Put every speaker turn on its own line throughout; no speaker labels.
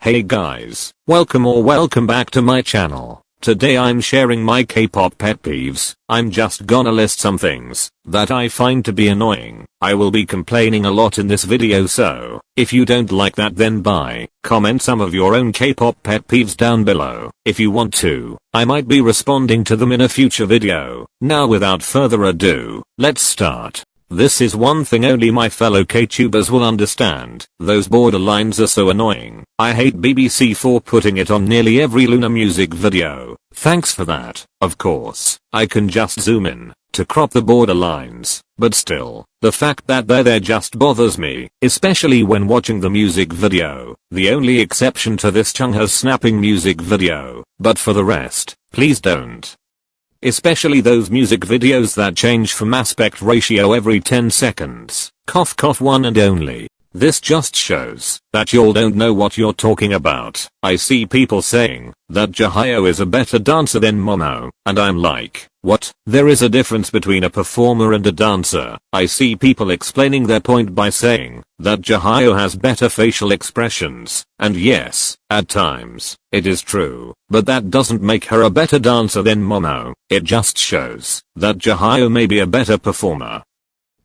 Hey guys, welcome back to my channel. Today I'm sharing my K-pop pet peeves. I'm just gonna list some things that I find to be annoying. I will be complaining a lot in this video, so if you don't like that, then comment some of your own K-pop pet peeves down below. If you want to, I might be responding to them in a future video. Now without further ado, let's start. This is one thing only my fellow K-tubers will understand. Those borderlines are so annoying. I hate BBC for putting it on nearly every Loona music video. Thanks for that. Of course, I can just zoom in to crop the borderlines, but still, the fact that they're there just bothers me, especially when watching the music video. The only exception to this Jungkook's snapping music video, but for the rest, please don't. Especially those music videos that change from aspect ratio every 10 seconds. Cough cough, one and only. This just shows that y'all don't know what you're talking about. I see people saying that Jihyo is a better dancer than Momo, and I'm like, what? There is a difference between a performer and a dancer. I see people explaining their point by saying that Jihyo has better facial expressions, and yes, at times, it is true, but that doesn't make her a better dancer than Momo. It just shows that Jihyo may be a better performer,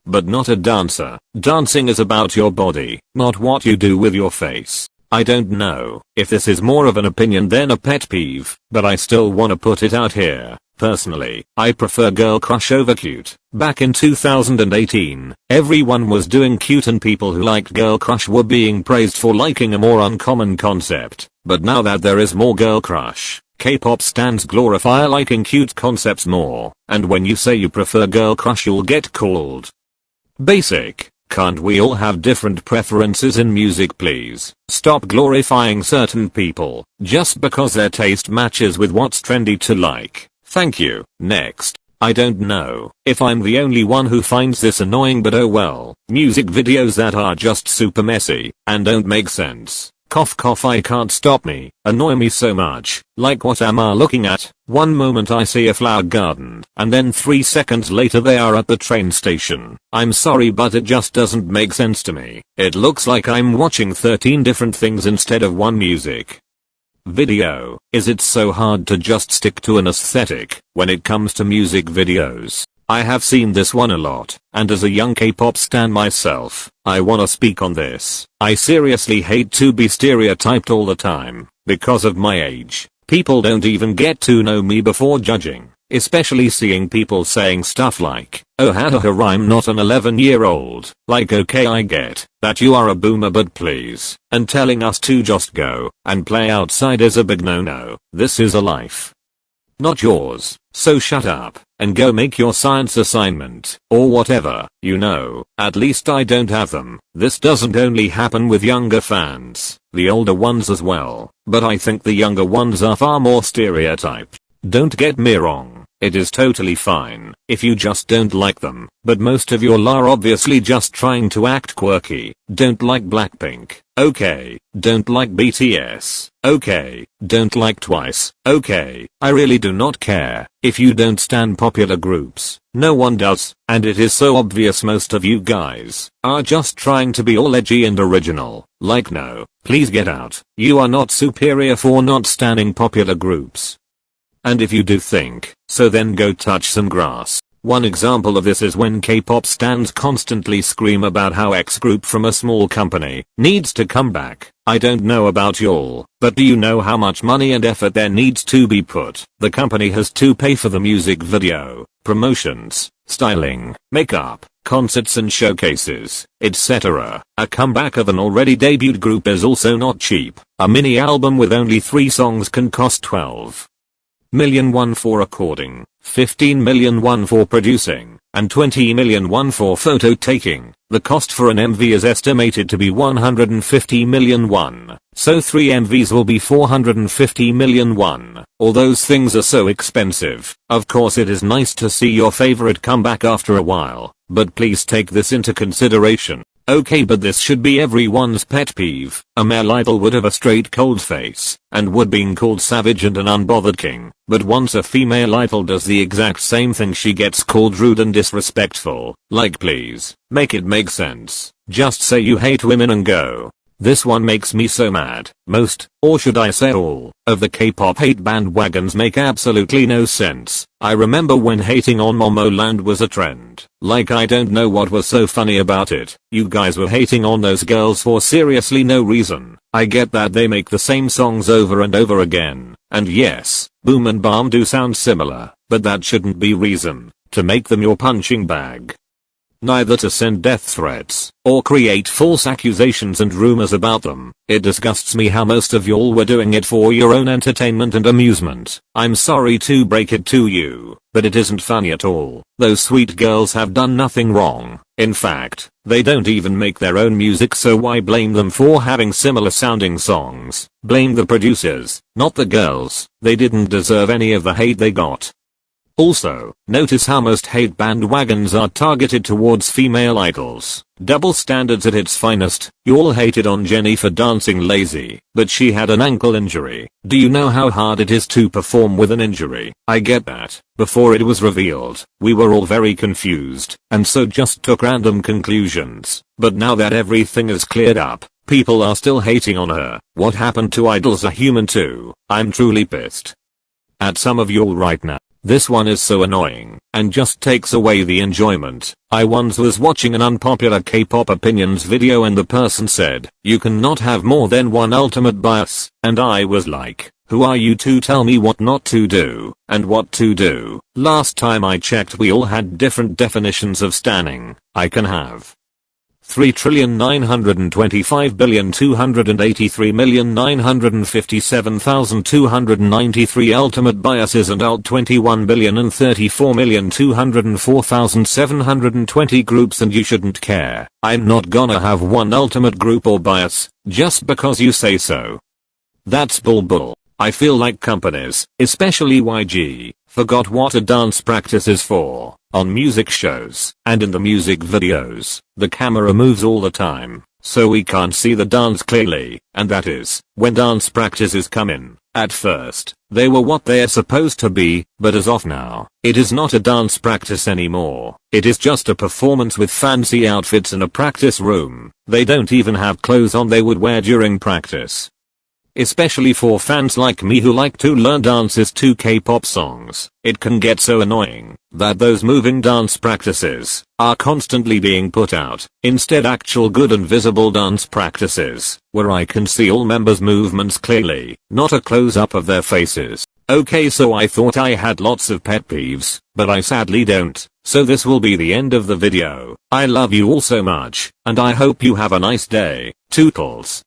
but not a dancer. Dancing is about your body, not what you do with your face. I don't know if this is more of an opinion than a pet peeve, but I still wanna put it out here. Personally, I prefer girl crush over cute. Back in 2018, everyone was doing cute and people who liked girl crush were being praised for liking a more uncommon concept. But now that there is more girl crush, K-pop stans glorify liking cute concepts more, and when you say you prefer girl crush, you'll get called basic. Can't we all have different preferences in music, please? Stop glorifying certain people just because their taste matches with what's trendy to like. Thank you. Next. I don't know if I'm the only one who finds this annoying, but oh well. Music videos that are just super messy and don't make sense. Cough cough, I can't stop me. Annoy me so much. Like, what am I looking at? One moment I see a flower garden, and then 3 seconds later they are at the train station. I'm sorry, but it just doesn't make sense to me. It looks like I'm watching 13 different things instead of one music video. Is it so hard to just stick to an aesthetic when it comes to music videos? I have seen this one a lot, and as a young K-pop stan myself, I wanna speak on this. I seriously hate to be stereotyped all the time. Because of my age, people don't even get to know me before judging, especially seeing people saying stuff like, oh haha, I'm not an 11-year-old. Like, okay, I get that you are a boomer, but please, and telling us to just go and play outside is a big no-no. This is a life, not yours. So shut up and go make your science assignment or whatever. You know, at least I don't have them. This doesn't only happen with younger fans, the older ones as well, but I think the younger ones are far more stereotyped. Don't get me wrong, it is totally fine if you just don't like them, but most of y'all are obviously just trying to act quirky. Don't like Blackpink, okay. Don't like BTS, okay. Don't like Twice, okay. I really do not care if you don't stan popular groups. No one does, and it is so obvious most of you guys are just trying to be all edgy and original. Like, no, please get out. You are not superior for not standing popular groups. And if you do think so, then go touch some grass. One example of this is when K-pop stans constantly scream about how X group from a small company needs to come back. I don't know about y'all, but do you know how much money and effort there needs to be put? The company has to pay for the music video, promotions, styling, makeup, concerts and showcases, etc. A comeback of an already debuted group is also not cheap. A mini album with only 3 songs can cost 12 million won for recording, 15 million won for producing, and 20 million won for photo taking. The cost for an MV is estimated to be 150 million won, so 3 MVs will be 450 million won. All those things are so expensive. Of course it is nice to see your favorite come back after a while, but please take this into consideration. Okay, but this should be everyone's pet peeve. A male idol would have a straight cold face and would being called savage and an unbothered king, but once a female idol does the exact same thing, she gets called rude and disrespectful. Like, please, make it make sense. Just say you hate women and go. This one makes me so mad. Most, or should I say all, of the K-pop hate bandwagons make absolutely no sense. I remember when hating on Momoland was a trend. Like I don't know what was so funny about it. You guys were hating on those girls for seriously no reason. I get that they make the same songs over and over again. And yes, Boom and Bam do sound similar, but that shouldn't be reason to make them your punching bag. Neither to send death threats, or create false accusations and rumors about them. It disgusts me how most of y'all were doing it for your own entertainment and amusement. I'm sorry to break it to you, but it isn't funny at all. Those sweet girls have done nothing wrong. In fact, they don't even make their own music, so why blame them for having similar sounding songs? Blame the producers, not the girls. They didn't deserve any of the hate they got. Also, notice how most hate bandwagons are targeted towards female idols. Double standards at its finest. You all hated on Jennie for dancing lazy, but she had an ankle injury. Do you know how hard it is to perform with an injury? I get that. Before it was revealed, we were all very confused, and so just took random conclusions. But now that everything is cleared up, people are still hating on her. What happened to idols are human too. I'm truly pissed at some of y'all right now. This one is so annoying, and just takes away the enjoyment. I once was watching an unpopular K-pop opinions video and the person said, "You cannot have more than one ultimate bias," and I was like, who are you to tell me what not to do, and what to do? Last time I checked we all had different definitions of stanning. I can have 3,925,283,957,293 ultimate biases and alt 21,034,204,720 groups, and you shouldn't care. I'm not gonna have one ultimate group or bias, just because you say so. That's bull. I feel like companies, especially YG, forgot what a dance practice is for. On music shows, and in the music videos, the camera moves all the time, so we can't see the dance clearly, and that is when dance practices come in. At first, they were what they are supposed to be, but as of now, it is not a dance practice anymore. It is just a performance with fancy outfits in a practice room. They don't even have clothes on they would wear during practice. Especially for fans like me who like to learn dances to K-pop songs, it can get so annoying that those moving dance practices are constantly being put out. Instead, actual good and visible dance practices, where I can see all members' movements clearly, not a close-up of their faces. Okay, so I thought I had lots of pet peeves, but I sadly don't, so this will be the end of the video. I love you all so much, and I hope you have a nice day. Toodles.